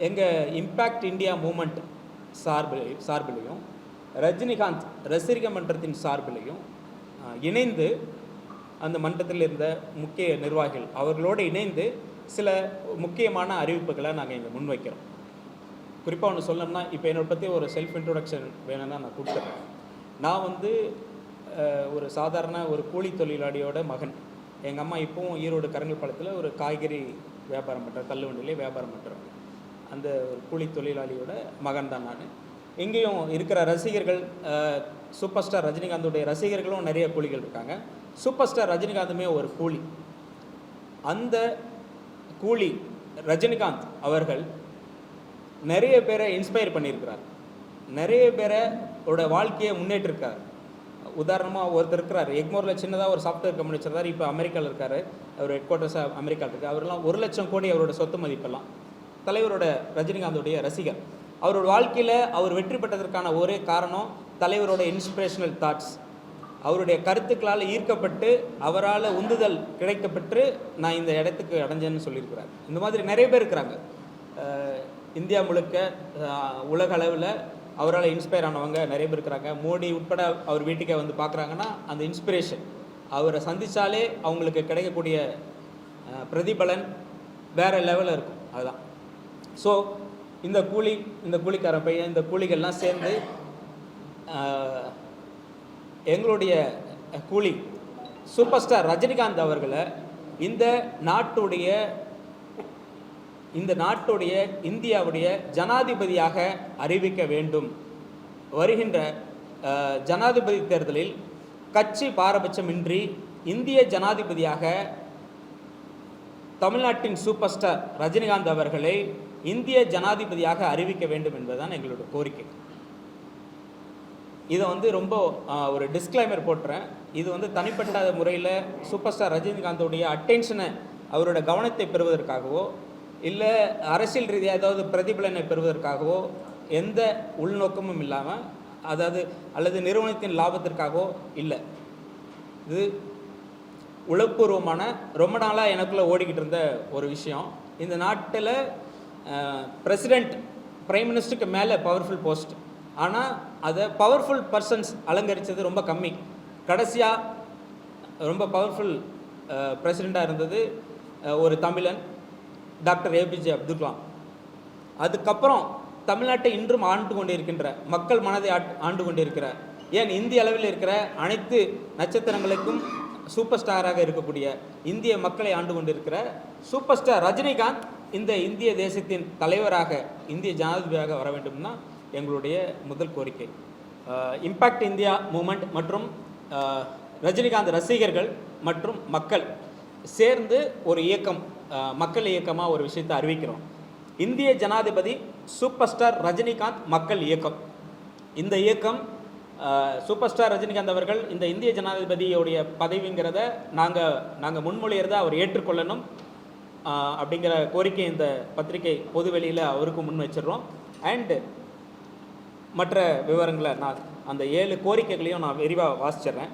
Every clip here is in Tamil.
எங்கள் இம்பேக்ட் இந்தியா மூமெண்ட் சார்பிலையும் ரஜினிகாந்த் ரசிக மன்றத்தின் சார்பிலையும் இணைந்து அந்த மன்றத்தில் இருந்த முக்கிய நிர்வாகிகள் அவர்களோடு இணைந்து சில முக்கியமான அறிவிப்புகளை நாங்கள் இங்கே முன்வைக்கிறோம். குறிப்பாக ஒன்று சொல்லணும்னா, இப்போ என்னை பற்றி ஒரு செல்ஃப் இன்ட்ரொடக்ஷன் வேணும்னா நான் கொடுத்துட்றேன். நான் ஒரு சாதாரண ஒரு கூலி தொழிலாளியோட மகன். எங்கள் அம்மா இப்போவும் ஈரோடு கரங்கல்பாளையத்தில் ஒரு காய்கறி வியாபாரம் பண்ணுறேன், தள்ளுவண்டியிலே வியாபாரம் பண்ணுறேன். அந்த ஒரு கூலி தொழிலாளியோட மகன் தான் நான். இங்கேயும் இருக்கிற ரசிகர்கள், சூப்பர் ஸ்டார் ரஜினிகாந்துடைய ரசிகர்களும் நிறைய கூலிகள் இருக்காங்க. சூப்பர் ஸ்டார் ரஜினிகாந்துமே ஒரு கூலி. அந்த கூலி ரஜினிகாந்த் அவர்கள் நிறைய பேரை இன்ஸ்பயர் பண்ணியிருக்கிறார், நிறைய பேரோட வாழ்க்கையை முன்னேற்றிருக்கார். உதாரணமாக ஒருத்தர் இருக்கிறார், எக்மோரில் சின்னதாக ஒரு சாஃப்ட்வேர் கம்பெனி வச்சிருந்தார், இப்போ அமெரிக்காவில் இருக்கார். அவர் ஹெட் குவார்ட்டர்ஸாக அமெரிக்காவில் இருக்குது. அவரெல்லாம் 1 லட்சம் கோடி அவரோட சொத்து மதிப்பெல்லாம். தலைவரோட ரஜினிகாந்தோடைய ரசிகர். அவரோட வாழ்க்கையில் அவர் வெற்றி பெற்றதற்கான ஒரே காரணம் தலைவரோட இன்ஸ்பிரேஷனல் தாட்ஸ். அவருடைய கருத்துக்களால் ஈர்க்கப்பட்டு அவரால் உந்துதல் கிடைக்கப்பட்டு நான் இந்த இடத்துக்கு அடைஞ்சேன்னு சொல்லியிருக்கிறார். இந்த மாதிரி நிறைய பேர் இருக்கிறாங்க. இந்தியா முழுக்க உலக அளவில் அவரால் இன்ஸ்பயர் ஆனவங்க நிறைய பேர் இருக்கிறாங்க. மோடி உட்பட அவர் வீட்டுக்கே வந்து பார்க்குறாங்கன்னா அந்த இன்ஸ்பிரேஷன், அவரை சந்தித்தாலே அவங்களுக்கு கிடைக்கக்கூடிய பிரதிபலன் வேறு லெவலில் இருக்கும். அதுதான். ஸோ இந்த கூலிக்கார பையன், இந்த கூலிகள்லாம் சேர்ந்து எங்களுடைய கூலி சூப்பர் ஸ்டார் ரஜினிகாந்த் அவர்களை இந்த நாட்டுடைய இந்தியாவுடைய ஜனாதிபதியாக அறிவிக்க வேண்டும். வருகின்ற ஜனாதிபதி தேர்தலில் கட்சி பாரபட்சமின்றி இந்திய ஜனாதிபதியாக தமிழ்நாட்டின் சூப்பர் ஸ்டார் ரஜினிகாந்த் அவர்களை இந்திய ஜனாதிபதியாக அறிவிக்க வேண்டும் என்பதுதான் எங்களோட கோரிக்கை. இதை ரொம்ப ஒரு டிஸ்க்ளைமர் போட்டுறேன். இது தனிப்பட்ட முறையில் சூப்பர் ஸ்டார் ரஜினிகாந்தோடைய அட்டென்ஷனை, அவரோட கவனத்தை பெறுவதற்காகவோ இல்லை அரசியல் ரீதியாக ஏதாவது பிரதிபலனை பெறுவதற்காகவோ எந்த உள்நோக்கமும் இல்லாமல், அல்லது நிறுவனத்தின் லாபத்திற்காகவோ இல்லை. இது உளப்பூர்வமான, ரொம்ப நாளாக எனக்குள்ளே ஓடிக்கிட்டு இருந்த ஒரு விஷயம். இந்த நாட்டில் பிரசிடெண்ட், பிரைம் மினிஸ்டருக்கு மேலே பவர்ஃபுல் போஸ்ட், ஆனால் அதை பவர்ஃபுல் பர்சன்ஸ் அலங்கரித்தது ரொம்ப கம்மி. கடைசியாக ரொம்ப பவர்ஃபுல் பிரசிடெண்ட்டாக இருந்தது ஒரு தமிழன், டாக்டர் ஏபிஜே அப்துல் கலாம். அதுக்கப்புறம் தமிழ்நாட்டை இன்றும் ஆண்டு கொண்டிருக்கின்ற, மக்கள் மனதை ஆண்டு கொண்டிருக்கிற, ஏன் இந்திய அளவில் இருக்கிற அனைத்து நட்சத்திரங்களுக்கும் சூப்பர் ஸ்டாராக இருக்கக்கூடிய இந்திய மக்களை ஆண்டு கொண்டிருக்கிற சூப்பர் ஸ்டார் ரஜினிகாந்த் இந்த இந்திய தேசத்தின் தலைவராக, இந்திய ஜனாதிபதியாக வர வேண்டும்னா எங்களுடைய முதல் கோரிக்கை. இம்பேக்ட் இந்தியா மூமெண்ட் மற்றும் ரஜினிகாந்த் ரசிகர்கள் மற்றும் மக்கள் சேர்ந்து ஒரு இயக்கம், மக்கள் இயக்கமாக ஒரு விஷயத்தை அறிவிக்கிறோம். இந்திய ஜனாதிபதி சூப்பர் ஸ்டார் ரஜினிகாந்த் மக்கள் இயக்கம். இந்த இயக்கம் சூப்பர் ஸ்டார் ரஜினிகாந்த் அவர்கள் இந்த இந்திய ஜனாதிபதியோடைய பதவிங்கிறத நாங்கள் முன்மொழியறதை அவர் ஏற்றுக்கொள்ளணும் அப்படிங்கிற கோரிக்கை இந்த பத்திரிகை பொதுவெளியில் அவருக்கு முன் வச்சிடுறோம். அண்டு மற்ற விவரங்களை நான் அந்த 7 கோரிக்கைகளையும் நான் விரிவாக வாசிச்சிடுறேன்.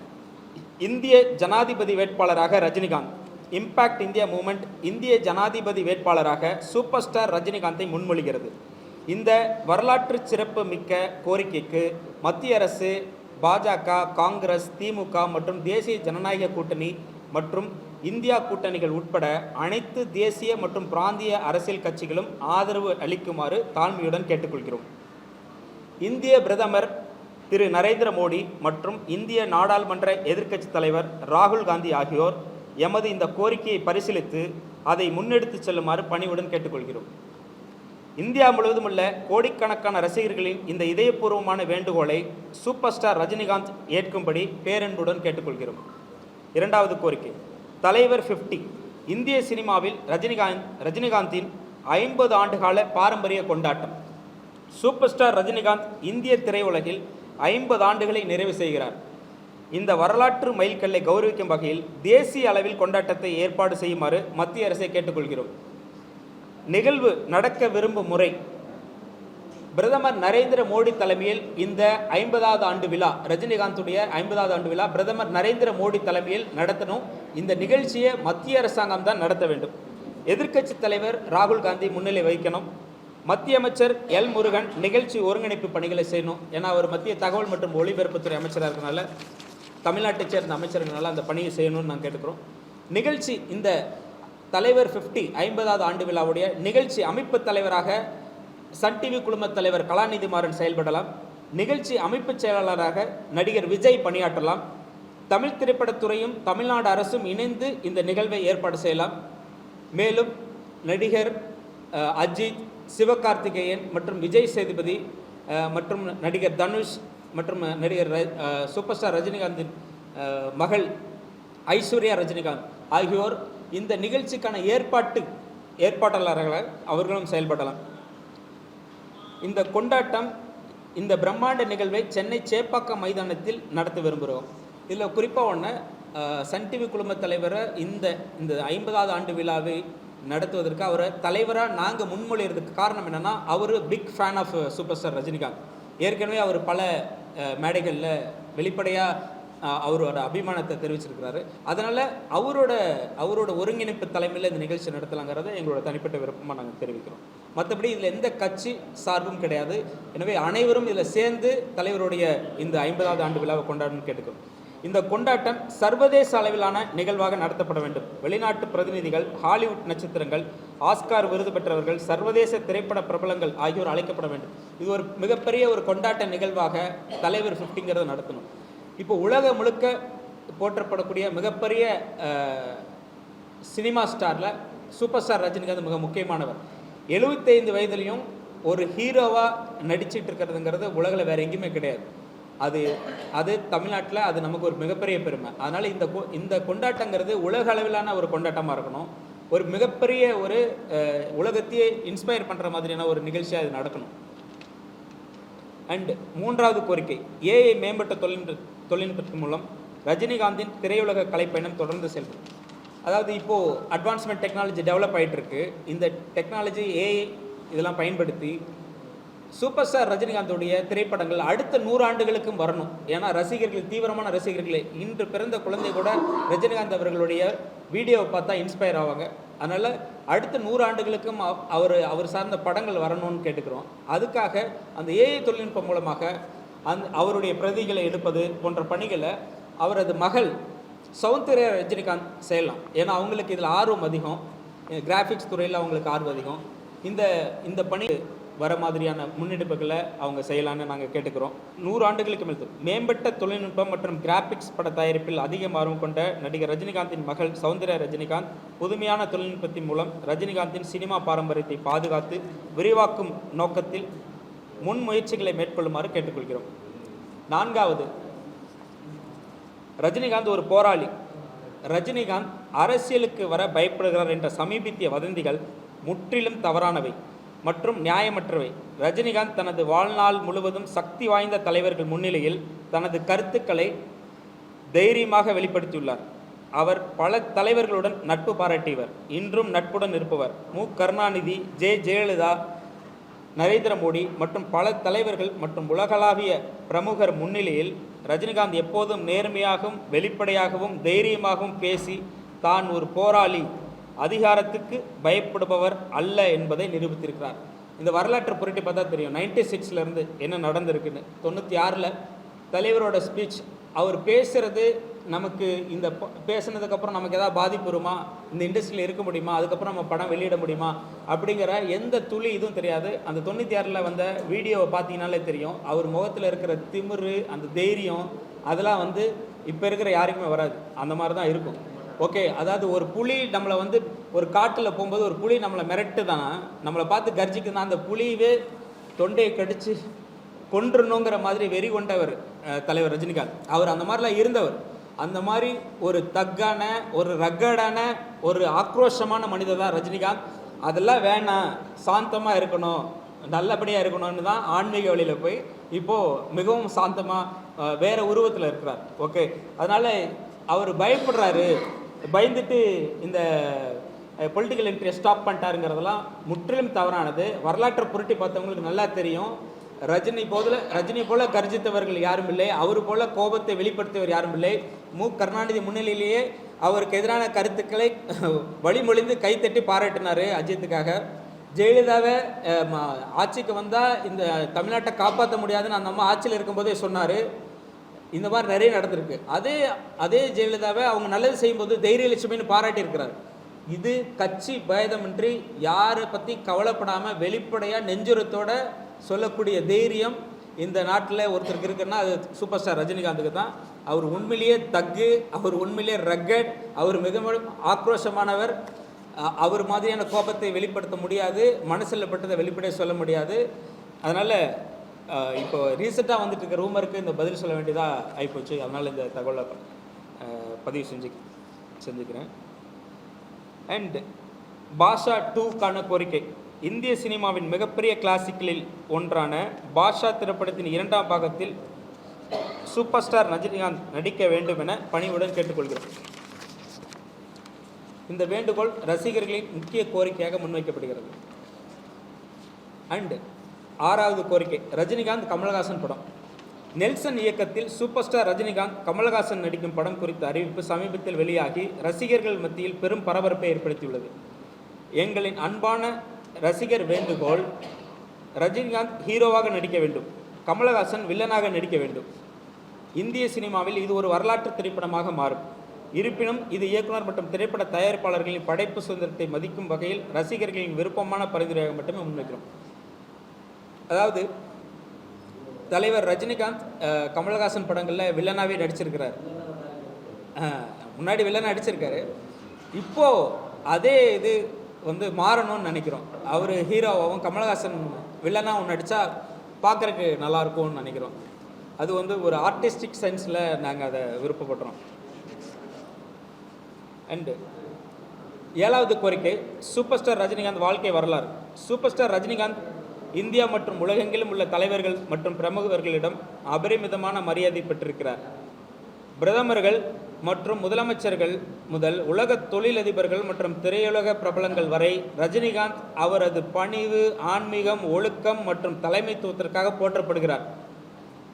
இந்திய ஜனாதிபதி வேட்பாளராக ரஜினிகாந்த். இம்பேக்ட் இந்தியா மூமெண்ட் இந்திய ஜனாதிபதி வேட்பாளராக சூப்பர் ஸ்டார் ரஜினிகாந்தை முன்மொழிகிறது. இந்த வரலாற்று சிறப்பு மிக்க கோரிக்கைக்கு மத்திய அரசு, பாஜக, காங்கிரஸ், திமுக மற்றும் தேசிய ஜனநாயக கூட்டணி மற்றும் இந்தியா கூட்டணிகள் உட்பட அனைத்து தேசிய மற்றும் பிராந்திய அரசியல் கட்சிகளும் ஆதரவு அளிக்குமாறு தாழ்மையுடன் கேட்டுக்கொள்கிறோம். இந்திய பிரதமர் திரு நரேந்திர மோடி மற்றும் இந்திய நாடாளுமன்ற எதிர்க்கட்சித் தலைவர் ராகுல் காந்தி ஆகியோர் எமது இந்த கோரிக்கையை பரிசீலித்து அதை முன்னெடுத்து செல்லுமாறு பணிவுடன் கேட்டுக்கொள்கிறோம். இந்தியா முழுவதும் உள்ள கோடிக்கணக்கான ரசிகர்களின் இந்த இதயபூர்வமான வேண்டுகோளை சூப்பர் ஸ்டார் ரஜினிகாந்த் ஏற்கும்படி பேரன்புடன் கேட்டுக்கொள்கிறோம். 2வது கோரிக்கை, தலைவர் 50 இந்திய சினிமாவில் ரஜினிகாந்தின் 50 ஆண்டுகால பாரம்பரிய கொண்டாட்டம். சூப்பர் ஸ்டார் ரஜினிகாந்த் இந்திய திரையுலகில் 50 ஆண்டுகளை நிறைவு செய்கிறார். இந்த வரலாற்று மைல்கல்லை கௌரவிக்கும் வகையில் தேசிய அளவில் கொண்டாட்டத்தை ஏற்பாடு செய்யுமாறு மத்திய அரசை கேட்டுக்கொள்கிறோம். நிகழ்வு நடக்க விரும்பும் முறை, பிரதமர் நரேந்திர மோடி தலைமையில் இந்த 50வது ஆண்டு விழா, ரஜினிகாந்துடைய 50வது ஆண்டு விழா பிரதமர் நரேந்திர மோடி தலைமையில் நடத்தணும். இந்த நிகழ்ச்சியை மத்திய அரசாங்கம் தான் நடத்த வேண்டும். எதிர்க்கட்சி தலைவர் ராகுல் காந்தி முன்னிலை வகிக்கணும். மத்திய அமைச்சர் எல் முருகன் நிகழ்ச்சி ஒருங்கிணைப்பு பணிகளை செய்யணும். ஏன்னா அவர் மத்திய தகவல் மற்றும் ஒலிபரப்புத்துறை அமைச்சராக இருக்கனால தமிழ்நாட்டை சேர்ந்த அமைச்சர்களால் அந்த பணியை செய்யணும்னு நாங்கள் கேட்டுக்கிறோம். நிகழ்ச்சி இந்த தலைவர் 50வது ஆண்டு விழாவுடைய நிகழ்ச்சி அமைப்பு தலைவராக சன் டிவி குழுமத் தலைவர் கலாநிதி மாறன் செயல்படலாம். நிகழ்ச்சி அமைப்பு செயலாளராக நடிகர் விஜய் பணியாற்றலாம். தமிழ் திரைப்படத்துறையும் தமிழ்நாடு அரசும் இணைந்து இந்த நிகழ்வை ஏற்பாடு செய்யலாம். மேலும் நடிகர் அஜித், சிவகார்த்திகேயன் மற்றும் விஜய் சேதுபதி மற்றும் நடிகர் தனுஷ் மற்றும் நடிகர் சூப்பர் ஸ்டார் ரஜினிகாந்தின் மகள் ஐஸ்வர்யா ரஜினிகாந்த் ஆகியோர் இந்த நிகழ்ச்சிக்கான ஏற்பாட்டாளர்களாக அவர்களும் செயல்படலாம். இந்த கொண்டாட்டம், இந்த பிரம்மாண்ட நிகழ்வை சென்னை சேப்பாக்கம் மைதானத்தில் நடத்த விரும்புகிறோம். இதில் குறிப்பாக ஒன்று, சன் டிவி குழுமத் தலைவரை இந்த 50வது ஆண்டு விழாவை நடத்துவதற்கு அவரை தலைவராக நாங்கள் முன்மொழிகிறதுக்கு காரணம் என்னென்னா, அவர் big fan of superstar Rajinikanth. ஏற்கனவே அவர் பல மேடைகளில் வெளிப்படையாக அவரோட அபிமானத்தை தெரிவிச்சிருக்கிறாரு. அதனால் அவரோட ஒருங்கிணைப்பு தலைமையில் இந்த நிகழ்ச்சி நடத்தலாங்கிறத எங்களோட தனிப்பட்ட விருப்பமாக நாங்கள் தெரிவிக்கிறோம். மற்றபடி இதில் எந்த கட்சி சார்பும் கிடையாது. எனவே அனைவரும் இதில் சேர்ந்து தலைவருடைய இந்த 50வது ஆண்டு விழாவை கொண்டாடணும்னு கேட்டுக்கிறோம். இந்த கொண்டாட்டம் சர்வதேச அளவிலான நிகழ்வாக நடத்தப்பட வேண்டும். வெளிநாட்டு பிரதிநிதிகள், ஹாலிவுட் நட்சத்திரங்கள், ஆஸ்கார் விருது பெற்றவர்கள், சர்வதேச திரைப்பட பிரபலங்கள் ஆகியோர் அழைக்கப்பட வேண்டும். இது ஒரு மிகப்பெரிய ஒரு கொண்டாட்ட நிகழ்வாக தலைவர் 50ங்கிறத நடத்தணும். இப்போ உலகம் முழுக்க போற்றப்படக்கூடிய மிகப்பெரிய சினிமா ஸ்டாரில் சூப்பர் ஸ்டார் ரஜினிகாந்த் மிக முக்கியமானவர். 75 வயதுலையும் ஒரு ஹீரோவாக நடிச்சிட்டு இருக்கிறதுங்கிறது உலகில் வேறு எங்கேயுமே கிடையாது. அது தமிழ்நாட்டில் அது நமக்கு ஒரு மிகப்பெரிய பெருமை. அதனால் இந்த கொண்டாட்டங்கிறது உலக அளவிலான ஒரு கொண்டாட்டமாக இருக்கணும். ஒரு மிகப்பெரிய ஒரு உலகத்தையே இன்ஸ்பயர் பண்ணுற மாதிரியான ஒரு நிகழ்ச்சியாக அது நடக்கணும். அண்ட் 3வது கோரிக்கை, ஏஐ மேம்பட்ட தொழில்நுட்பத்தின் மூலம் ரஜினிகாந்தின் திரையுலக கலைப்பயணம் தொடர்ந்து செல்லும். அதாவது இப்போது அட்வான்ஸ்மெண்ட் டெக்னாலஜி டெவலப் ஆகிட்டுருக்கு. இந்த டெக்னாலஜி, ஏஐ இதெல்லாம் பயன்படுத்தி சூப்பர் ஸ்டார் ரஜினிகாந்தோடைய திரைப்படங்கள் அடுத்த 100 ஆண்டுகளுக்கும் வரணும். ஏன்னா தீவிரமான ரசிகர்கள், இன்று பிறந்த குழந்தை கூட ரஜினிகாந்த் அவர்களுடைய வீடியோவை பார்த்தா இன்ஸ்பயர் ஆவாங்க. அதனால் அடுத்த 100 ஆண்டுகளுக்கும் அவர் சார்ந்த படங்கள் வரணும்னு கேட்டுக்கிறோம். அதுக்காக அந்த ஏஐ தொழில்நுட்பம் மூலமாக அவருடைய பிரதிகளை எடுப்பது போன்ற பணிகளை அவரது மகள் சௌந்தர்யா ரஜினிகாந்த் செய்யலாம். ஏன்னா அவங்களுக்கு இதில் ஆர்வம் அதிகம், கிராஃபிக்ஸ் துறையில் அவங்களுக்கு ஆர்வம் அதிகம். இந்த பணி வர மாதிரியான முன்னெடுப்புகளை அவங்க செய்யலான்னு நாங்கள் கேட்டுக்கிறோம். 100 ஆண்டுகளுக்கு மேல் மேம்பட்ட தொழில்நுட்பம் மற்றும் கிராஃபிக்ஸ் பட தயாரிப்பில் அதிக ஆர்வம் கொண்ட நடிகர் ரஜினிகாந்தின் மகள் சௌந்தர்யா ரஜினிகாந்த் புதுமையான தொழில்நுட்பத்தின் மூலம் ரஜினிகாந்தின் சினிமா பாரம்பரியத்தை பாதுகாத்து விரிவாக்கும் நோக்கத்தில் முன்முயற்சிகளை மேற்கொள்ளுமாறு கேட்டுக்கொள்கிறோம். 4வது, ரஜினிகாந்த் ஒரு போராளி. ரஜினிகாந்த் அரசியலுக்கு வர பயப்படுகிறார் என்ற சமீபத்திய வதந்திகள் முற்றிலும் தவறானவை மற்றும் நியாயமற்றவை. ரஜினிகாந்த் தனது வாழ்நாள் முழுவதும் சக்தி வாய்ந்த தலைவர்கள் முன்னிலையில் தனது கருத்துக்களை தைரியமாக வெளிப்படுத்தியுள்ளார். அவர் பல தலைவர்களுடன் நட்பு பாராட்டியவர், இன்றும் நட்புடன் இருப்பவர். கருணாநிதி, ஜெயலலிதா, நரேந்திர மோடி மற்றும் பல தலைவர்கள் மற்றும் உலகளாவிய பிரமுகர் முன்னிலையில் ரஜினிகாந்த் எப்போதும் நேர்மையாகவும் வெளிப்படையாகவும் தைரியமாகவும் பேசி தான் ஒரு போராளி, அதிகாரத்துக்கு பயப்படுபவர் அல்ல என்பதை நிரூபித்திருக்கிறார். இந்த வரலாற்றை புரட்டி பார்த்தா தெரியும், 96லேருந்து என்ன நடந்திருக்குன்னு. 96ல் தலைவரோட ஸ்பீச், அவர் பேசுகிறது நமக்கு இந்த பேசுனதுக்கப்புறம் நமக்கு எதாவது பாதிப்பு வருமா, இந்த இண்டஸ்ட்ரியில் இருக்க முடியுமா, அதுக்கப்புறம் நம்ம படம் வெளியிட முடியுமா அப்படிங்கிற எந்த துளி இதுவும் தெரியாது. அந்த 96ல் வந்த வீடியோவை பார்த்தீங்கன்னாலே தெரியும், அவர் முகத்தில் இருக்கிற திமிரு, அந்த தைரியம், அதெல்லாம் இப்போ இருக்கிற யாருக்குமே வராது. அந்த மாதிரி தான் இருக்கும். ஓகே, அதாவது ஒரு புலி நம்மளை ஒரு காட்டில் போகும்போது ஒரு புலி நம்மளை மிரட்டு தான், நம்மளை பார்த்து கர்ஜிக்கு தான், அந்த புலியவே தொண்டையை கடிச்சு கொன்றுணுங்கிற மாதிரி வெறி கொண்டவர் தலைவர் ரஜினிகாந்த். அவர் அந்த மாதிரிலாம் இருந்தவர். அந்த மாதிரி ஒரு தக்கான, ஒரு ரக்கடான, ஒரு ஆக்ரோஷமான மனிதர் தான் ரஜினிகாந்த். அதெல்லாம் வேணாம், சாந்தமாக இருக்கணும், நல்லபடியாக இருக்கணும்னு தான் ஆன்மீக வழியில் போய் இப்போது மிகவும் சாந்தமாக வேறு உருவத்தில் இருக்கிறார். ஓகே, அதனால் அவர் பயப்படுறாரு, பயந்துட்டு இந்த பொலிட்டிக்கல் என்ட்ரியை ஸ்டாப் பண்ணிட்டாருங்கிறதெல்லாம் முற்றிலும் தவறானது. வரலாற்றை புரட்டி பார்த்தவங்களுக்கு நல்லா தெரியும், ரஜினி போல கர்ஜித்தவர்கள் யாரும் இல்லை, அவர் போல கோபத்தை வெளிப்படுத்தியவர் யாரும் இல்லை. கருணாநிதி முன்னிலையிலேயே அவருக்கு எதிரான கருத்துக்களை வழிமொழிந்து கைத்தட்டி பாராட்டினார் அஜித்துக்காக. ஜெயலலிதாவை ஆட்சிக்கு வந்தால் இந்த தமிழ்நாட்டை காப்பாற்ற முடியாதுன்னு அந்த அம்மா ஆட்சியில் இருக்கும்போதே சொன்னார். இந்த மாதிரி நிறைய நடந்திருக்கு. அதே ஜெயலலிதாவை அவங்க நல்லது செய்யும்போது தைரியலட்சுமின்னு பாராட்டியிருக்கிறார். இது கட்சி பேதமின்றி யாரை பற்றி கவலைப்படாமல் வெளிப்படையாக நெஞ்சுரத்தோடு சொல்லக்கூடிய தைரியம் இந்த நாட்டில் ஒருத்தருக்கு இருக்குன்னா அது சூப்பர் ஸ்டார் ரஜினிகாந்துக்கு தான். அவர் உண்மையிலேயே தக்கு, அவர் உண்மையிலேயே ரக்கட், அவர் மிக ஆக்ரோஷமானவர். அவர் மாதிரியான கோபத்தை வெளிப்படுத்த முடியாது, மனசில் பட்டதை வெளிப்படையாக சொல்ல முடியாது. அதனால் இப்போ ரீசெண்டாக வந்துட்டு இருக்க ரூமருக்கு இந்த பதில் சொல்ல வேண்டியதாக ஆகிப்போச்சு. அதனால் இந்த தகவலை பதிவு செஞ்சுக்கிறேன். அண்ட் பாஷா 2க்கான கோரிக்கை. இந்திய சினிமாவின் மிகப்பெரிய கிளாசிக்களில் ஒன்றான பாஷா திரைப்படத்தின் 2ஆம் பாகத்தில் சூப்பர் ஸ்டார் ரஜினிகாந்த் நடிக்க வேண்டும் என பணிவுடன் கேட்டுக்கொள்கிறோம். இந்த வேண்டுகோள் ரசிகர்களின் முக்கிய கோரிக்கையாக முன்வைக்கப்படுகிறது. அண்ட் 6வது கோரிக்கை, ரஜினிகாந்த் கமலஹாசன் படம். நெல்சன் இயக்கத்தில் சூப்பர் ஸ்டார் ரஜினிகாந்த் கமலஹாசன் நடிக்கும் படம் குறித்த அறிவிப்பு சமீபத்தில் வெளியாகி ரசிகர்கள் மத்தியில் பெரும் பரபரப்பை ஏற்படுத்தியுள்ளது. எங்களின் அன்பான ரசிகர் வேண்டுகோள், ரஜினிகாந்த் ஹீரோவாக நடிக்க வேண்டும், கமலஹாசன் வில்லனாக நடிக்க வேண்டும். இந்திய சினிமாவில் இது ஒரு வரலாற்று திரைப்படமாக மாறும். இருப்பினும் இது இயக்குனர் மற்றும் திரைப்பட தயாரிப்பாளர்களின் படைப்பு சுதந்திரத்தை மதிக்கும் வகையில் ரசிகர்களின் விருப்பமான பரிந்துரையாக மட்டுமே முன்வைக்கிறோம். அதாவது தலைவர் ரஜினிகாந்த் கமலஹாசன் படங்களில் வில்லனாகவே நடிச்சிருக்கிறார். முன்னாடி வில்லனாக நடிச்சிருக்காரு. இப்போது அதே இது மாறணும்னு நினைக்கிறோம். அவர் ஹீரோவாகவும் கமலஹாசன் வில்லனாகவும் நடித்தா பார்க்குறக்கு நல்லாயிருக்கும்னு நினைக்கிறோம். அது ஒரு ஆர்டிஸ்டிக் சென்ஸில் நாங்கள் அதை விருப்பப்படுறோம். அண்டு 7வது கோரிக்கை, சூப்பர் ஸ்டார் ரஜினிகாந்த் வாழ்க்கை வரலாறு. சூப்பர் ஸ்டார் ரஜினிகாந்த் இந்தியா மற்றும் உலகெங்கிலும் உள்ள தலைவர்கள் மற்றும் பிரமுகர்களிடம் அபரிமிதமான மரியாதை பெற்றிருக்கிறார். பிரதமர்கள் மற்றும் முதலமைச்சர்கள் முதல் உலக தொழிலதிபர்கள் மற்றும் திரையுலக பிரபலங்கள் வரை ரஜினிகாந்த் அவரது பணிவு, ஆன்மீகம், ஒழுக்கம் மற்றும் தலைமைத்துவத்திற்காக போற்றப்படுகிறார்.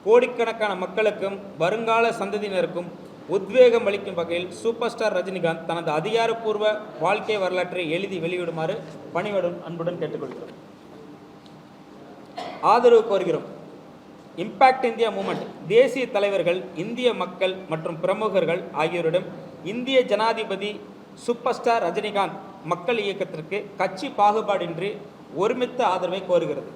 கோடிக்கணக்கான மக்களுக்கும் வருங்கால சந்ததியினருக்கும் உத்வேகம் அளிக்கும் வகையில் சூப்பர் ஸ்டார் ரஜினிகாந்த் தனது அதிகாரப்பூர்வ வாழ்க்கை வரலாற்றை எழுதி வெளியிடுமாறு பணிவுடன் அன்புடன் கேட்டுக்கொள்கிறோம். ஆதரவு கோருகிறோம். இம்பாக்ட் இந்தியா மூமெண்ட் தேசிய தலைவர்கள், இந்திய மக்கள் மற்றும் பிரமுகர்கள் ஆகியோரிடம் இந்திய ஜனாதிபதி சூப்பர் ஸ்டார் ரஜினிகாந்த் மக்கள் இயக்கத்திற்கு கட்சி பாகுபாடின்றி ஒருமித்த ஆதரவை கோருகிறது.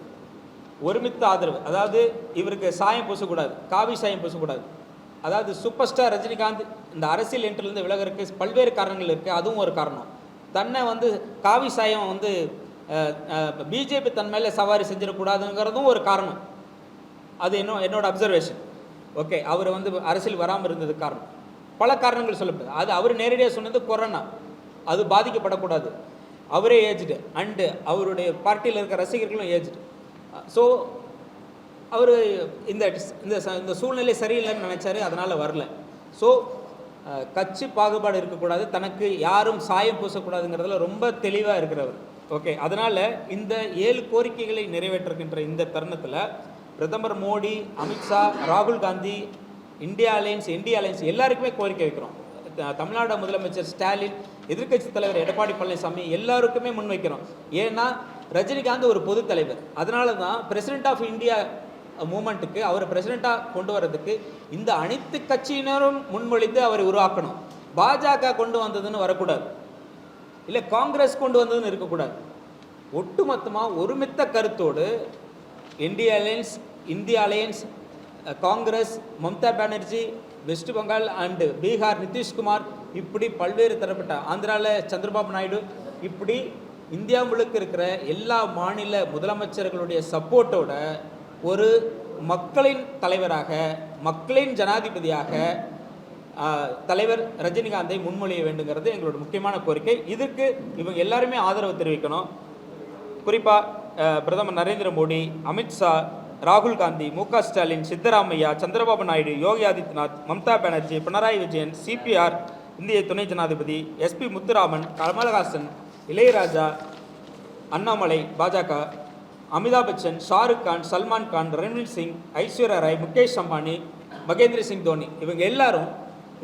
ஒருமித்த ஆதரவு, அதாவது இவருக்கு சாயம் பூசக்கூடாது, காவி சாயம் பூசக்கூடாது. அதாவது சூப்பர் ஸ்டார் ரஜினிகாந்த் இந்த அரசியல் என்ட்ரிலிருந்து விலகிறதுக்கு பல்வேறு காரணங்கள் இருக்குது. அதுவும் ஒரு காரணம். தன்னை காவி சாயம் பிஜேபி தன் மேலே சவாரி செஞ்சிடக்கூடாதுங்கிறதும் ஒரு காரணம். அது என்னோட அப்சர்வேஷன். ஓகே, அவர் அரசியல் வராமல் இருந்தது காரணம். பல காரணங்கள் சொல்லப்படுது. அது அவர் நேரடியாக சொன்னது கொரோனா, அது பாதிக்கப்படக்கூடாது. அவரே ஏஜ்டு அண்டு அவருடைய பார்ட்டியில் இருக்க ரசிகர்களும் ஏஜ்டு. ஸோ அவர் இந்த சூழ்நிலை சரியில்லைன்னு நினச்சாரு, அதனால் வரல. ஸோ கட்சி பாகுபாடு இருக்கக்கூடாது, தனக்கு யாரும் சாயம் பூசக்கூடாதுங்கிறதுல ரொம்ப தெளிவாக இருக்கிறவர். ஓகே, அதனால் இந்த 7 கோரிக்கைகளை நிறைவேற்றுகின்ற இந்த தருணத்தில் பிரதமர் மோடி, அமித்ஷா, ராகுல் காந்தி, இந்தியா அலையன்ஸ் எல்லாருக்குமே கோரிக்கை வைக்கிறோம். தமிழ்நாடு முதலமைச்சர் ஸ்டாலின், எதிர்க்கட்சி தலைவர் எடப்பாடி பழனிசாமி எல்லாருக்குமே முன்வைக்கிறோம். ஏன்னா ரஜினிகாந்த் ஒரு பொது தலைவர். அதனால தான் பிரசிடென்ட் ஆஃப் இந்தியா மூமெண்ட்டுக்கு அவர் பிரசிடெண்ட்டாக கொண்டு வர்றதுக்கு இந்த அனைத்து கட்சியினரும் முன்மொழிந்து அவரை உருவாக்கணும். பாஜக கொண்டு வந்ததுன்னு வரக்கூடாது, இல்லை காங்கிரஸ் கொண்டு வந்ததுன்னு இருக்கக்கூடாது. ஒட்டுமொத்தமாக ஒருமித்த கருத்தோடு India alliance, Congress, Mamata Banerjee, west Bengal and Bihar Nitish Kumar, இப்படி பல்வேறு தரப்பட்ட ஆந்திராவில் சந்திரபாபு நாயுடு, இப்படி இந்தியா முழுக்க இருக்கிற எல்லா மாநில முதலமைச்சர்களுடைய சப்போர்ட்டோட ஒரு மக்களின் தலைவராக, மக்களின் ஜனாதிபதியாக தலைவர் ரஜினிகாந்தை முன்மொழிய வேண்டுங்கிறது எங்களோட முக்கியமான கோரிக்கை. இதற்கு இவங்க எல்லாருமே ஆதரவு தெரிவிக்கணும். குறிப்பாக பிரதமர் நரேந்திர மோடி, அமித்ஷா, ராகுல் காந்தி, மு.க. ஸ்டாலின், சித்தராமையா, சந்திரபாபு நாயுடு, யோகி ஆதித்யநாத், மம்தா பானர்ஜி, பினராயி விஜயன், சிபிஆர், இந்திய துணை ஜனாதிபதி, எஸ்பி முத்துராமன், கமலஹாசன், இளையராஜா, அண்ணாமலை, பாஜக, அமிதாப் பச்சன், ஷாருக் கான், சல்மான் கான், ரன்வீர் சிங், ஐஸ்வர்யா ராய், முகேஷ் அம்பானி, மகேந்திர சிங் தோனி, இவங்க எல்லாரும்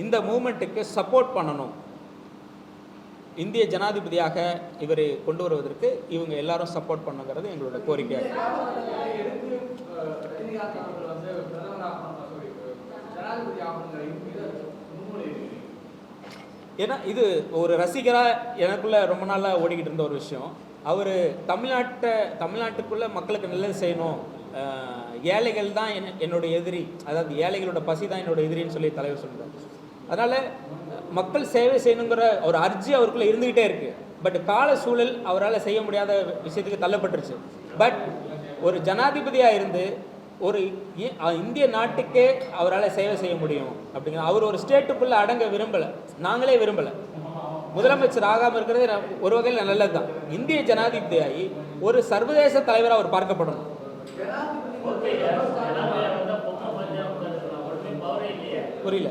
இந்த மூமெண்ட்டுக்கு சப்போர்ட் பண்ணணும். இந்திய ஜனாதிபதியாக இவர் கொண்டு வருவதற்கு இவங்க எல்லாரும் சப்போர்ட் பண்ணுங்கிறது எங்களோட கோரிக்கை. ஏன்னா இது ஒரு ரசிகராக எனக்குள்ள ரொம்ப நாளாக ஓடிக்கிட்டு இருந்த ஒரு விஷயம். அவர் தமிழ்நாட்டுக்குள்ளே மக்களுக்கு நல்லது செய்யணும், ஏழைகள் தான் என்னோட எதிரி, அதாவது ஏழைகளோட பசி தான் என்னோட எதிரின்னு சொல்லி தலைவர் சொல்கிறார். அதனால் மக்கள் சேவை செய்யணுங்கிற ஒரு அர்ஜி அவருக்குள்ளே இருந்துக்கிட்டே இருக்குது. பட் கால சூழல் அவரால் செய்ய முடியாத விஷயத்துக்கு தள்ளப்பட்டுருச்சு. பட் ஒரு ஜனாதிபதியாக இருந்து ஒரு இந்திய நாட்டுக்கே அவரால் சேவை செய்ய முடியும் அப்படிங்கிற அவர் ஒரு ஸ்டேட்டுக்குள்ளே அடங்க விரும்பலை, நாங்களே விரும்பலை. முதலமைச்சர் ஆகாமல் இருக்கிறது ஒரு வகையில் நல்லது தான். இந்திய ஜனாதிபதியாகி ஒரு சர்வதேச தலைவராக அவர் பார்க்கப்படணும். புரியல?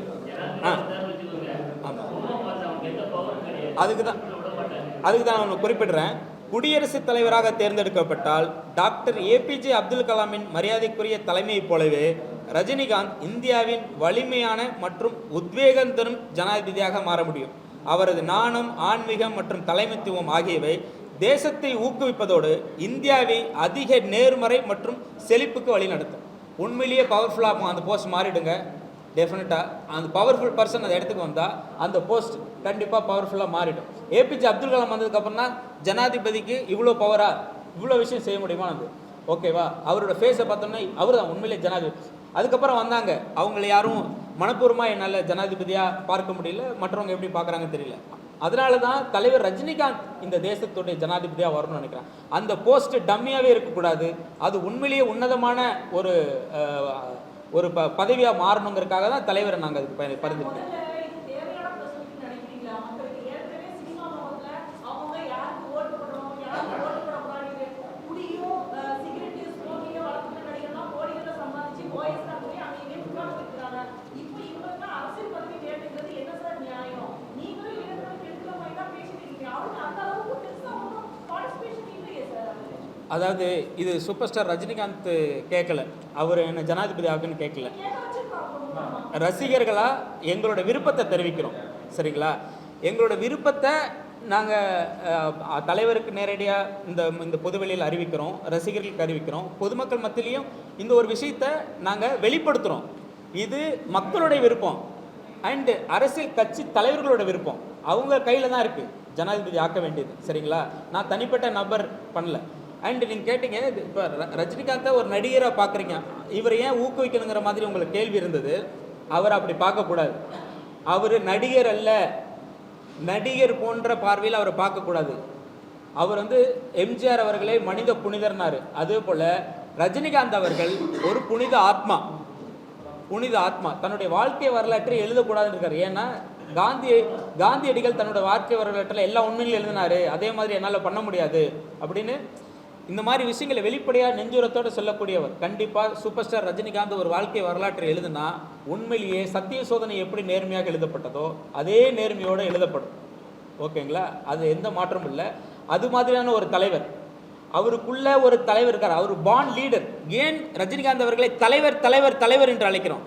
அதுக்கு தான் நான் குறிப்பிடுறேன். குடியரசுத் தலைவராக தேர்ந்தெடுக்கப்பட்டால் டாக்டர் ஏபிஜே அப்துல் கலாமின் மரியாதைக்குரிய தலைமையைப் போலவே ரஜினிகாந்த் இந்தியாவின் வலிமையான மற்றும் உத்வேகம் தரும் ஜனாதிபதியாக மாற முடியும். அவரது நாணம், ஆன்மீகம் மற்றும் தலைமைத்துவம் ஆகியவை தேசத்தை ஊக்குவிப்பதோடு இந்தியாவை அதிக நேர்மறை மற்றும் செழிப்புக்கு வழிநடத்தும். உண்மையிலேயே பவர்ஃபுல்லாக அந்த போஸ்ட் மாறிடுங்க. டெஃபினட்டாக அந்த பவர்ஃபுல் பர்சன் அந்த இடத்துக்கு வந்தால் அந்த போஸ்ட் கண்டிப்பாக பவர்ஃபுல்லாக மாறிடும். ஏபிஜே அப்துல் கலாம் வந்ததுக்கப்புறம் தான் ஜனாதிபதிக்கு இவ்வளோ பவராக இவ்வளோ விஷயம் செய்ய முடியுமா அது ஓகேவா. அவரோட ஃபேஸை பார்த்தோம்னா அவர் தான் உண்மையிலே ஜனாதிபதி. அதுக்கப்புறம் வந்தாங்க, அவங்கள யாரும் மனப்பூர்வமாக என்னால் ஜனாதிபதியாக பார்க்க முடியல, மற்றவங்க எப்படி பார்க்குறாங்கன்னு தெரியல. அதனால தான் தலைவர் ரஜினிகாந்த் இந்த தேசத்துடைய ஜனாதிபதியாக வரணும்னு நினைக்கிறேன். அந்த போஸ்ட் டம்மியாகவே இருக்கக்கூடாது, அது உண்மையிலேயே உன்னதமான ஒரு பதவியாக மாறணுங்கிறதுக்காக தான் தலைவரை நாங்கள் அதுக்கு பரிந்துரைக்கிறோம். அதாவது இது சூப்பர் ஸ்டார் ரஜினிகாந்த் கேட்கல, அவர் என்ன ஜனாதிபதி ஆகுன்னு கேட்கல. ரசிகர்களாக எங்களோட விருப்பத்தை தெரிவிக்கிறோம், சரிங்களா? எங்களோட விருப்பத்தை நாங்கள் தலைவருக்கு நேரடியாக இந்த பொதுவெளியில் அறிவிக்கிறோம், ரசிகர்களுக்கு அறிவிக்கிறோம், பொதுமக்கள் மத்தியிலையும் இந்த ஒரு விஷயத்தை நாங்கள் வெளிப்படுத்துகிறோம். இது மக்களுடைய விருப்பம் அண்டு அரசியல் கட்சி தலைவர்களோட விருப்பம். அவங்க கையில் தான் இருக்குது ஜனாதிபதி ஆக்க வேண்டியது, சரிங்களா? நான் தனிப்பட்ட நபர் பண்ணல. அண்ட் நீங்கள் கேட்டீங்க, இப்போ ரஜினிகாந்தை ஒரு நடிகராக பார்க்குறீங்க, இவரை ஏன் ஊக்குவிக்கணுங்கிற மாதிரி உங்களுக்கு கேள்வி இருந்தது. அவர் அப்படி பார்க்கக்கூடாது. அவர் நடிகர் அல்ல, நடிகர் போன்ற பார்வையில் அவரை பார்க்கக்கூடாது. அவர் எம்ஜிஆர் அவர்களே மனித புனிதர்னாரு. அதே போல் ரஜினிகாந்த் அவர்கள் ஒரு புனித ஆத்மா தன்னுடைய வாழ்க்கை வரலாற்றை எழுதக்கூடாதுன்னு இருக்கார். ஏன்னா காந்தியடிகள் தன்னோட வாழ்க்கை வரலாற்றில் எல்லா உண்மையிலும் எழுதினாரு, அதே மாதிரி என்னால் பண்ண முடியாது அப்படின்னு இந்த மாதிரி விஷயங்களை வெளிப்படையாக நெஞ்சுரத்தோடு சொல்லக்கூடியவர். கண்டிப்பாக சூப்பர் ஸ்டார் ரஜினிகாந்த் ஒரு வாழ்க்கை வரலாற்றை எழுதுனா உண்மையிலேயே சத்திய சோதனை எப்படி நேர்மையாக எழுதப்பட்டதோ அதே நேர்மையோடு எழுதப்படும். ஓகேங்களா? அது எந்த மாற்றமும் இல்லை. அது மாதிரியான ஒரு தலைவர், அவருக்குள்ள ஒரு தலைவர் இருக்கார், அவர் பார்ன் லீடர். ஏன் ரஜினிகாந்த் அவர்களை தலைவர் என்று அழைக்கிறோம்?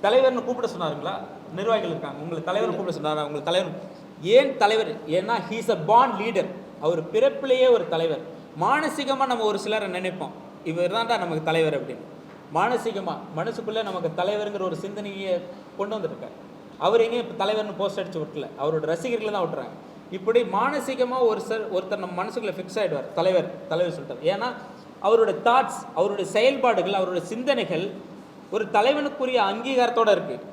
தலைவர்னு கூப்பிட சொன்னாருங்களா? நிர்வாகிகள் இருக்காங்க, உங்களுக்கு தலைவர் கூப்பிட சொன்னாரா? உங்களுக்கு தலைவர் ஏன் தலைவர்? ஏன்னா ஹீஸ் அ பார்ன் லீடர். அவர் பிறப்பிலேயே ஒரு தலைவர். மானசீகமாக நம்ம ஒரு சிலரை நினைப்போம், இவர் தான்டா நமக்கு தலைவர் அப்படின்னு. மானசீகமாக மனசுக்குள்ளே நமக்கு தலைவருங்கிற ஒரு சிந்தனையை கொண்டு வந்துருக்கார். அவர் எங்கேயும் இப்போ தலைவர்னு போஸ்ட் அடித்து விட்டல, அவரோட ரசிகர்களை தான் விட்டுறாங்க. இப்படி மானசீகமாக ஒருத்தர் நம்ம மனசுக்குள்ளே ஃபிக்ஸ் ஆகிடுவார், தலைவர் சொல்லிட்டார். ஏன்னா அவரோட தாட்ஸ், அவருடைய செயல்பாடுகள், அவருடைய சிந்தனைகள் ஒரு தலைவனுக்குரிய அங்கீகாரத்தோடு இருக்குது.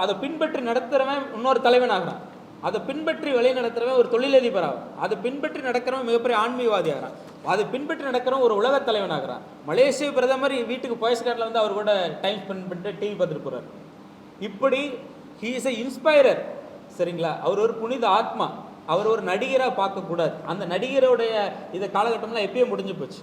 அதை பின்பற்றி நடத்துகிறவன் இன்னொரு தலைவன் ஆகிறான். அதை பின்பற்றி வழி நடத்துகிறவன் ஒரு தொழிலதிபர் ஆகும். அதை பின்பற்றி நடக்கிறவன் மிகப்பெரிய ஆன்மீகவாதி ஆகிறான். அதை பின்பற்றி நடக்கிறவன் ஒரு உலகத் தலைவன் ஆகிறான். மலேசிய பிரதமர் வீட்டுக்கு போயஸ்காட்டில் அவர் கூட டைம் ஸ்பெண்ட் பண்ணிட்டு டிவி பார்த்துட்டு போகிறார். இப்படி ஹீ இஸ் எ இன்ஸ்பைரர், சரிங்களா? அவர் ஒரு புனித ஆத்மா. அவர் ஒரு நடிகராக பார்க்கக்கூடாது. அந்த நடிகருடைய இந்த காலகட்டம்லாம் எப்பயே முடிஞ்சு போச்சு.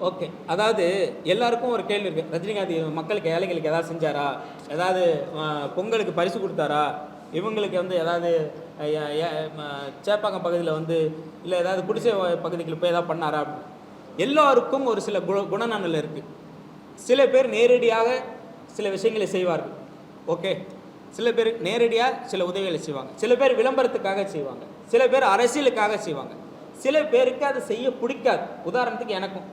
ஓகே, அதாவது எல்லாருக்கும் ஒரு கேள்வி இருக்குது. ரஜினிகாந்த் மக்களுக்கு ஏழைகளுக்கு ஏதாவது செஞ்சாரா, ஏதாவது பொங்கலுக்கு பரிசு கொடுத்தாரா, இவங்களுக்கு வந்து ஏதாவது சேப்பாக்கம் பகுதியில் வந்து இல்லை ஏதாவது குடிசை பகுதிகளில் போய் ஏதாவது பண்ணாரா. எல்லாருக்கும் ஒரு சில குணநலன் இருக்குது. சில பேர் நேரடியாக சில விஷயங்களை செய்வார்கள். ஓகே, சில பேர் நேரடியாக சில உதவிகளை செய்வாங்க, சில பேர் விளம்பரத்துக்காக செய்வாங்க, சில பேர் அரசியலுக்காக செய்வாங்க, சில பேருக்கு அது செய்ய பிடிக்காது. உதாரணத்துக்கு எனக்கும்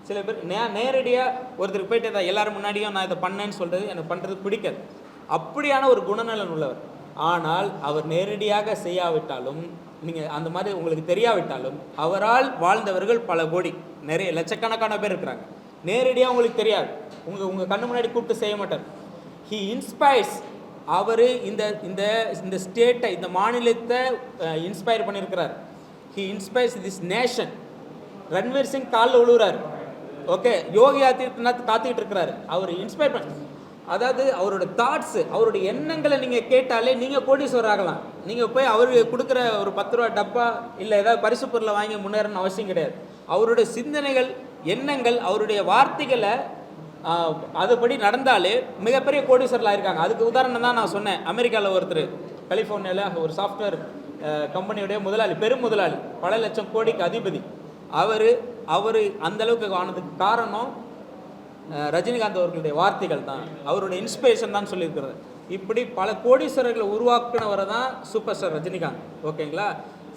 சில பேர் நேரடியாக ஒருத்தருக்கு போயிட்டு எல்லாரும் முன்னாடியும் நான் இதை பண்ணேன்னு சொல்கிறது எனக்கு பண்ணுறது பிடிக்காது. அப்படியான ஒரு குணநலன் உள்ளவர். ஆனால் அவர் நேரடியாக செய்யாவிட்டாலும், நீங்கள் அந்த மாதிரி உங்களுக்கு தெரியாவிட்டாலும், அவரால் வாழ்ந்தவர்கள் பல கோடி, நிறைய லட்சக்கணக்கான பேர் இருக்கிறாங்க. நேரடியாக உங்களுக்கு தெரியாது, உங்கள் கண்ணு முன்னாடி கூப்பிட்டு செய்ய மாட்டார். He inspires. அவர் இந்த இந்த இந்த ஸ்டேட்டை, இந்த மாநிலத்தை இன்ஸ்பயர் பண்ணியிருக்கிறார். He inspires this nation. Ranveer Singh காலில் விழுகிறார். ஓகே, யோகி ஆதித்யநாத் காத்துக்கிட்டு இருக்கிறாரு. அவர் இன்ஸ்பயர் பண்ண, அதாவது அவரோட தாட்ஸு, அவருடைய எண்ணங்களை நீங்கள் கேட்டாலே நீங்கள் கோடீஸ்வரர் ஆகலாம். நீங்கள் போய் அவருக்கு கொடுக்குற ஒரு 10 ரூபா டப்பா இல்லை ஏதாவது பரிசு பொருளை வாங்கி முன்னேறணும்னு அவசியம் கிடையாது. அவருடைய சிந்தனைகள், எண்ணங்கள், அவருடைய வார்த்தைகளை அதுபடி நடந்தாலே மிகப்பெரிய கோடீஸ்வரர்களாக இருக்காங்க. அதுக்கு உதாரணம் தான் நான் சொன்னேன். அமெரிக்காவில் ஒருத்தர், கலிஃபோர்னியாவில் ஒரு சாஃப்ட்வேர் கம்பெனியுடைய முதலாளி, பெரும் முதலாளி, பல லட்சம் கோடிக்கு அதிபதி. அவர் அந்தளவுக்கு ஆனதுக்கு காரணம் ரஜினிகாந்த் அவர்களுடைய வார்த்தைகள் தான், அவருடைய இன்ஸ்பிரேஷன் தான் சொல்லியிருக்கிறது. இப்படி பல கோடீஸ்வரர்களை உருவாக்குனவரை தான் சூப்பர் ஸ்டார் ரஜினிகாந்த். ஓகேங்களா.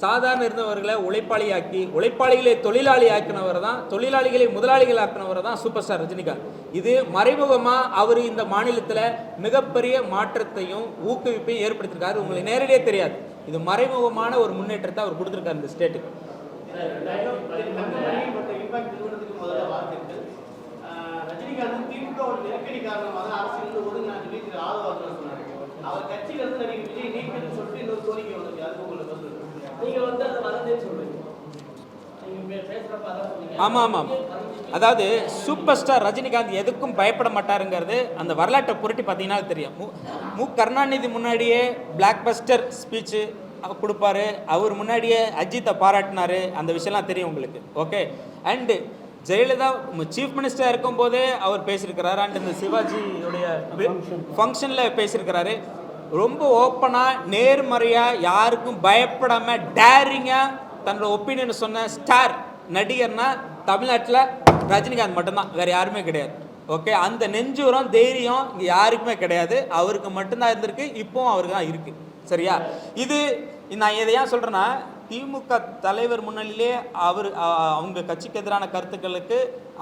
சாதாரண இருந்தவர்களை உழைப்பாளியாக்கி, உழைப்பாளிகளை தொழிலாளி ஆக்கினவர் தான், தொழிலாளிகளை முதலாளிகள் ஆக்கினவர் தான் சூப்பர் ஸ்டார் ரஜினிகாந்த். இது மறைமுகமாக அவர் இந்த மாநிலத்தில் மிகப்பெரிய மாற்றத்தையும் ஊக்குவிப்பையும் ஏற்படுத்தியிருக்காரு. உங்களுக்கு நேரடியே தெரியாது. இது மறைமுகமான ஒரு முன்னேற்றத்தை அவர் கொடுத்துருக்காரு இந்த ஸ்டேட்டுக்கு. ரஜினிகாந்த் திமுக நெருக்கடி காரணமாக அரசியல் ஒதுங்கினார் சொன்னார். அவர் கட்சியிலிருந்து நடிகர் விஜய் நீக்கணும்னு சொல்லிட்டு இன்னொரு கோரிக்கை வந்திருக்கு. அது உங்களுக்கு நீங்க வந்து அதை வரதேன்னு சொல்றீங்க. ஆமாம் ஆமாம், அதாவது சூப்பர் ஸ்டார் ரஜினிகாந்த் எதுக்கும் பயப்பட மாட்டாருங்கிறது அந்த வரலாற்றை புரட்டி பார்த்தீங்கன்னா தெரியும். மு கருணாநிதி முன்னாடியே பிளாக் பஸ்டர் ஸ்பீச்சு கொடுப்பாரு, அவர் முன்னாடியே அஜித்தை பாராட்டினாரு, அந்த விஷயம்லாம் தெரியும் உங்களுக்கு. ஓகே, அண்டு ஜெயலலிதா சீஃப் மினிஸ்டராக இருக்கும்போதே அவர் பேசியிருக்கிறாரு. அண்ட் இந்த சிவாஜியுடைய ஃபங்க்ஷனில் பேசியிருக்கிறாரு. ரொம்ப ஓப்பனாக, நேர்மறையாக, யாருக்கும் பயப்படாமல், டேரிங்காக தன்னோட ஒப்பீனியன் சொன்ன ஸ்டார் நடிகர்னா தமிழ்நாட்டில் ரஜினிகாந்த் மட்டும்தான், வேறு யாருமே கிடையாது. ஓகே, அந்த நெஞ்சூரம் தைரியம் இங்கே யாருக்குமே கிடையாது. அவருக்கு மட்டும்தான் இருந்திருக்கு, இப்போவும் அவருக்கு தான் இருக்குது. சரியா. இது நான் எதை ஏன் சொல்கிறேன்னா, திமுக தலைவர் முன்னிலையிலே அவங்க கட்சிக்கு எதிரான கருத்துக்களுக்கு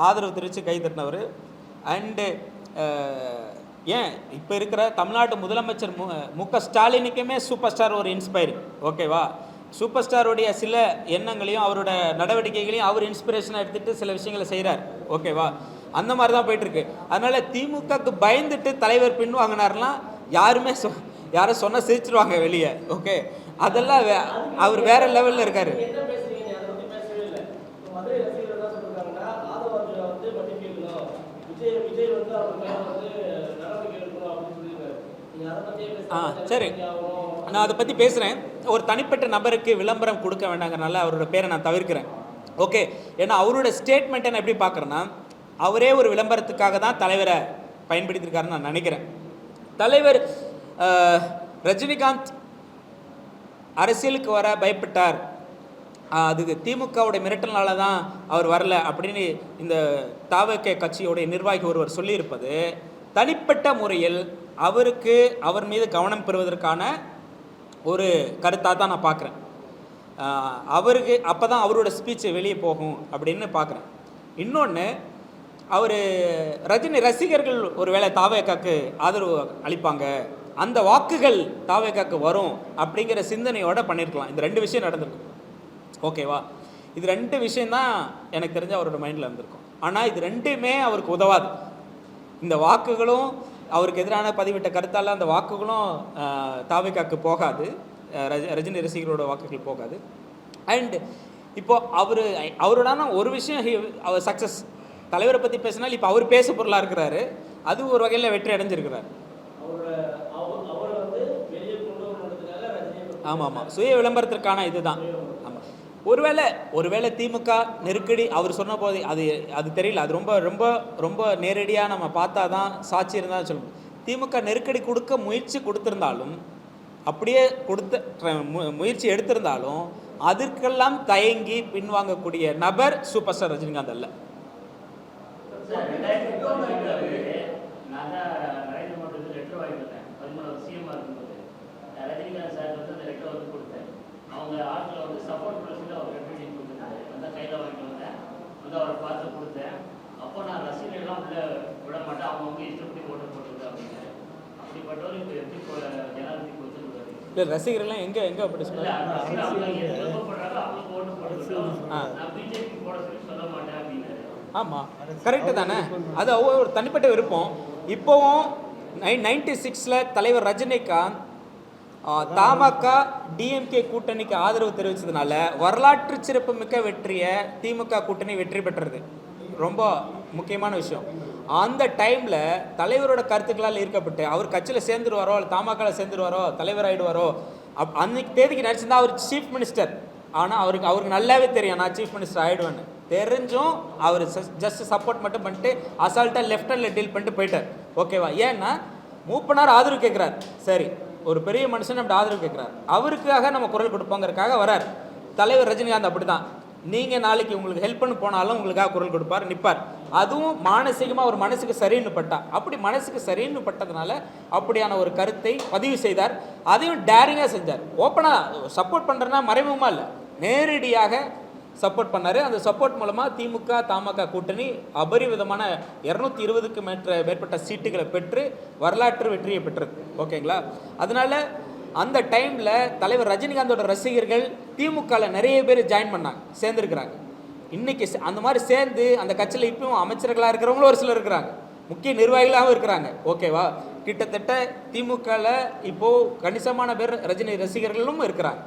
ஆதரவு தெரிவித்து கை தட்டினவர். அண்டு ஏன் இப்போ இருக்கிற தமிழ்நாட்டு முதலமைச்சர் மு.க. ஸ்டாலினுக்குமே சூப்பர் ஸ்டார் ஒரு இன்ஸ்பைரிங். ஓகேவா. சூப்பர் ஸ்டாருடைய சில எண்ணங்களையும் அவரோட நடவடிக்கைகளையும் அவர் இன்ஸ்பிரேஷனாக எடுத்துகிட்டு சில விஷயங்களை செய்கிறார். ஓகேவா. அந்த மாதிரி தான் போயிட்டுருக்கு. அதனால் திமுகக்கு பயந்துட்டு தலைவர் பின் வாங்கினார்லாம் யாருமே யாரும் சொன்னால் சிரிச்சிருவாங்க வெளியே. ஓகே, அதெல்லாம் அவர் வேற லெவலில் இருக்காரு. சரி, நான் அதை பற்றி பேசுகிறேன். ஒரு தனிப்பட்ட நபருக்கு விளம்பரம் கொடுக்க வேண்டாங்கிறனால அவரோட பேரை நான் தவிர்க்கிறேன். ஓகே, ஏன்னா அவரோட ஸ்டேட்மெண்ட்டை நான் எப்படி பார்க்குறேன்னா, அவரே ஒரு விளம்பரத்துக்காக தான் தலைவரை பயன்படுத்தியிருக்காருன்னு நான் நினைக்கிறேன். தலைவர் ரஜினிகாந்த் அரசியலுக்கு வர பயப்பட்டார், அதுக்கு திமுகவுடைய மிரட்டல்னால தான் அவர் வரல அப்படின்னு இந்த தாவக கட்சியோடைய நிர்வாகி ஒருவர் சொல்லியிருப்பது தனிப்பட்ட முறையில் அவர் மீது கவனம் பெறுவதற்கான ஒரு கருத்தாக தான் நான் பார்க்குறேன். அவருக்கு அப்போ தான் அவரோட ஸ்பீச் வெளியே போகும் அப்படின்னு பார்க்குறேன். இன்னொன்று, அவர் ரஜினி ரசிகர்கள் ஒரு வேளை தாவேக்காக்கு ஆதரவு அளிப்பாங்க, அந்த வாக்குகள் தாவேக்காக்கு வரும் அப்படிங்கிற சிந்தனையோடு பண்ணியிருக்கலாம். இந்த 2 விஷயம் நடந்திருக்கும். ஓகேவா. இது 2 விஷயந்தான் எனக்கு தெரிஞ்ச அவரோட மைண்டில் இருந்திருக்கும். ஆனால் இது 2மே அவருக்கு உதவாது. இந்த வாக்குகளும் அவருக்கு எதிரான பதிவிட்ட கருத்தால் அந்த வாக்குகளும் தாவேக்காக்கு போகாது, ரஜினி ரசிகர்களோட வாக்குகள் போகாது. அண்ட் இப்போது அவரோடான ஒரு விஷயம், அவர் சக்ஸஸ். தலைவரை பற்றி பேசினால் இப்போ அவர் பேசு பொருளாக இருக்கிறாரு, அது ஒரு வகையில் வெற்றி அடைஞ்சிருக்கிறார். ஆமாம் ஆமாம், சுய விளம்பரத்திற்கான இதுதான். ஆமாம், ஒருவேளை திமுக நெருக்கடி அவர் சொன்ன போது அது தெரியல. அது ரொம்ப ரொம்ப ரொம்ப நேரடியாக நம்ம பார்த்தா தான் சாட்சி இருந்தால் சொல்லணும். திமுக நெருக்கடி கொடுக்க முயற்சி கொடுத்திருந்தாலும், அப்படியே முயற்சி எடுத்திருந்தாலும் அதற்கெல்லாம் தயங்கி பின்வாங்கக்கூடிய நபர் சூப்பர் ஸ்டார் ரஜினிகாந்த் அல்ல. அப்போ நான் ரசிகர்கள்லாம் உள்ள விட மாட்டேன், அவங்க இஷ்டப்படி ஓட்டு போட்டுருது அப்படின்னு. அப்படிப்பட்டவர் இப்போ எப்படி ஜனாதிபதி கொடுத்துருக்காரு? இல்லை, ரசிகர்கள்லாம் எங்கே அப்படி சொல்லுறாங்க, அவங்களுக்கு ஓட்டு போட்டுருக்கோம், நான் பிஜேபி போட சொல்ல மாட்டேன் அப்படின்னு. ஆமாம், கரெக்டு தானே. அது ஒரு தனிப்பட்ட விருப்பம். இப்போவும் 96ல் தலைவர் ரஜினிகாந்த் தமாக டிஎம்கே கூட்டணிக்கு ஆதரவு தெரிவித்ததுனால வரலாற்று சிறப்புமிக்க வெற்றியை திமுக கூட்டணி வெற்றி பெற்றது. ரொம்ப முக்கியமான விஷயம். அந்த டைமில் தலைவரோட கருத்துக்களால் ஈர்க்கப்பட்டு அவர் கட்சியில் சேர்ந்துருவாரோ, தமாகவில் சேர்ந்துருவாரோ, தலைவர் ஆகிடுவாரோ, அன்னைக்கு தேதிக்கு நினச்சிருந்தா அவர் சீஃப் மினிஸ்டர். ஆனால் அவருக்கு நல்லாவே தெரியும் நான் சீஃப் மினிஸ்டர் ஆகிடுவேன்னு தெரிஞ்சும் அவர் ஜஸ்ட் சப்போர்ட் மட்டும் பண்ணிட்டு அசால்ட்டாக லெஃப்ட் ஹேண்டில் டீல் பண்ணிட்டு போயிட்டார். ஓகேவா? ஏன்னா மூப்பனார் ஆதரவு கேட்குறாரு. சரி, ஒரு பெரிய மனுஷன் அப்படி ஆதரவு கேட்குறாரு, அவருக்காக நம்ம குரல் கொடுப்போங்கிறதுக்காக வரார். தலைவர் ரஜினிகாந்த் அப்படி தான். நீங்கள் நாளைக்கு உங்களுக்கு ஹெல்ப் பண்ண போனாலும் உங்களுக்காக குரல் கொடுப்பார், நிற்பார். அதுவும் மானசீகமாக ஒரு மனசுக்கு சரின்னு பட்டா. அப்படி மனசுக்கு சரின்னு பட்டதுனால அப்படியான ஒரு கருத்தை பதிவு செய்தார். அதையும் டேரிங்காக செஞ்சார். ஓப்பனாக சப்போர்ட் பண்ணுறேன்னா மறைமுகமாக இல்லை, நேரடியாக சப்போர்ட் பண்ணார். அந்த சப்போர்ட் மூலமாக திமுக தமாக கூட்டணி அபரிவிதமான 220க்கு மேற்பட்ட சீட்டுகளை பெற்று வரலாற்று வெற்றியை பெற்றது. ஓகேங்களா? அதனால அந்த டைமில் தலைவர் ரஜினிகாந்தோட ரசிகர்கள் திமுகவில் நிறைய பேர் ஜாயின் பண்ணாங்க, சேர்ந்துருக்கிறாங்க. இன்றைக்கி அந்த மாதிரி சேர்ந்து அந்த கட்சியில் இப்பவும் அமைச்சர்களாக இருக்கிறவங்களும் ஒரு சிலர் இருக்கிறாங்க, முக்கிய நிர்வாகிகளாகவும் இருக்கிறாங்க. ஓகேவா? கிட்டத்தட்ட திமுகவில் இப்போது கணிசமான பேர் ரஜினி ரசிகர்களும் இருக்கிறாங்க.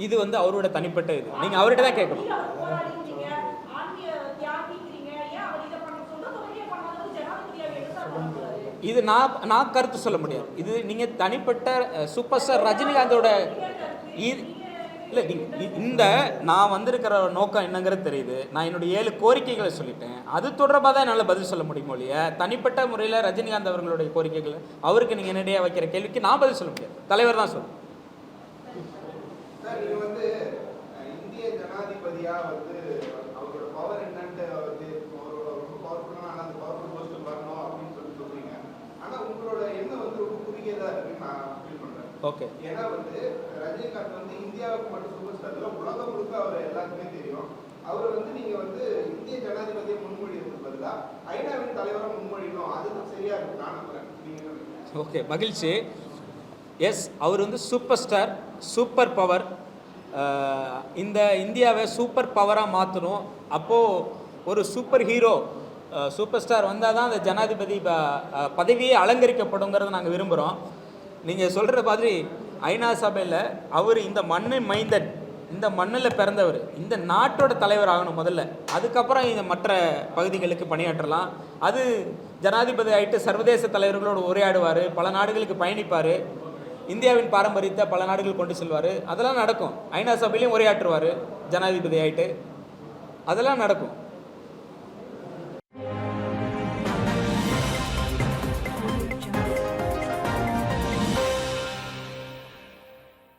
இது அவரோட தனிப்பட்ட இது, நீங்க அவர்கிட்ட தான் கேட்கணும். இது நான் கருத்து சொல்ல முடியாது. இது நீங்க தனிப்பட்ட சூப்பர் ஸ்டார் ரஜினிகாந்தோட இல்லை. இந்த நான் வந்திருக்கிற நோக்கம் என்னங்கிறது தெரியுது. நான் என்னுடைய 7 கோரிக்கைகளை சொல்லிட்டேன். அது தொடர்பாக தான் என்னால் பதில் சொல்ல முடியும் இல்லையா? தனிப்பட்ட முறையில் ரஜினிகாந்த் அவர்களுடைய கோரிக்கைகள் அவருக்கு நீங்கள் நேரடியாக வைக்கிற கேள்விக்கு நான் பதில் சொல்ல முடியாது, தலைவர் தான் சொல்லணும். இந்திய ஜனாதிபதியா அவரோட பவர் என்னன்ட்டு ரொம்ப பவர்ஃபுல்லான அந்த பவர்ஃபுல் போஸ்ட் வரணும் அப்படின்னு சொல்றீங்க. ஆனா உங்களோட எண்ணம் ரொம்ப குறுகியதா இருக்குன்னு நான் ஃபீல் பண்றேன். ஓகே. ஏன்னா ரஜினிகாந்த் இந்தியாவுக்கு மட்டும் சூப்பர் ஸ்டார், உலகம் முழுக்க அவர் எல்லாருக்குமே தெரியும். அவர் நீங்க இந்திய ஜனாதிபதியை முன்மொழியதுக்கு பதிலாக ஐநாவின் தலைவரை முன்மொழியணும், அது சரியா இருக்கு நான் நம்புறேன். ஓகே, மகிழ்ச்சி. எஸ், அவர் சூப்பர் ஸ்டார், சூப்பர் பவர். இந்த இந்தியாவை சூப்பர் பவராக மாற்றணும். அப்போது ஒரு சூப்பர் ஹீரோ சூப்பர் ஸ்டார் வந்தால் தான் அந்த ஜனாதிபதி பதவியே அலங்கரிக்கப்படுங்கிறத நாங்கள் விரும்புகிறோம். நீங்கள் சொல்கிற மாதிரி ஐநா சபையில் அவர் இந்த மண்ணின் மைந்தன், இந்த மண்ணில் பிறந்தவர், இந்த நாட்டோட தலைவர் ஆகணும் முதல்ல. அதுக்கப்புறம் இந்த மற்ற பகுதிகளுக்கு பணியாற்றலாம். அது ஜனாதிபதி ஆகிட்டு சர்வதேச தலைவர்களோடு உரையாடுவார், பல நாடுகளுக்கு பயணிப்பார், இந்தியாவின் பாரம்பரியத்தை பல நாடுகள் கொண்டு செல்வார். அதெல்லாம் நடக்கும். ஐநா சபையிலையும் உரையாற்றுவார் ஜனாதிபதி ஆகிட்டு, அதெல்லாம் நடக்கும்.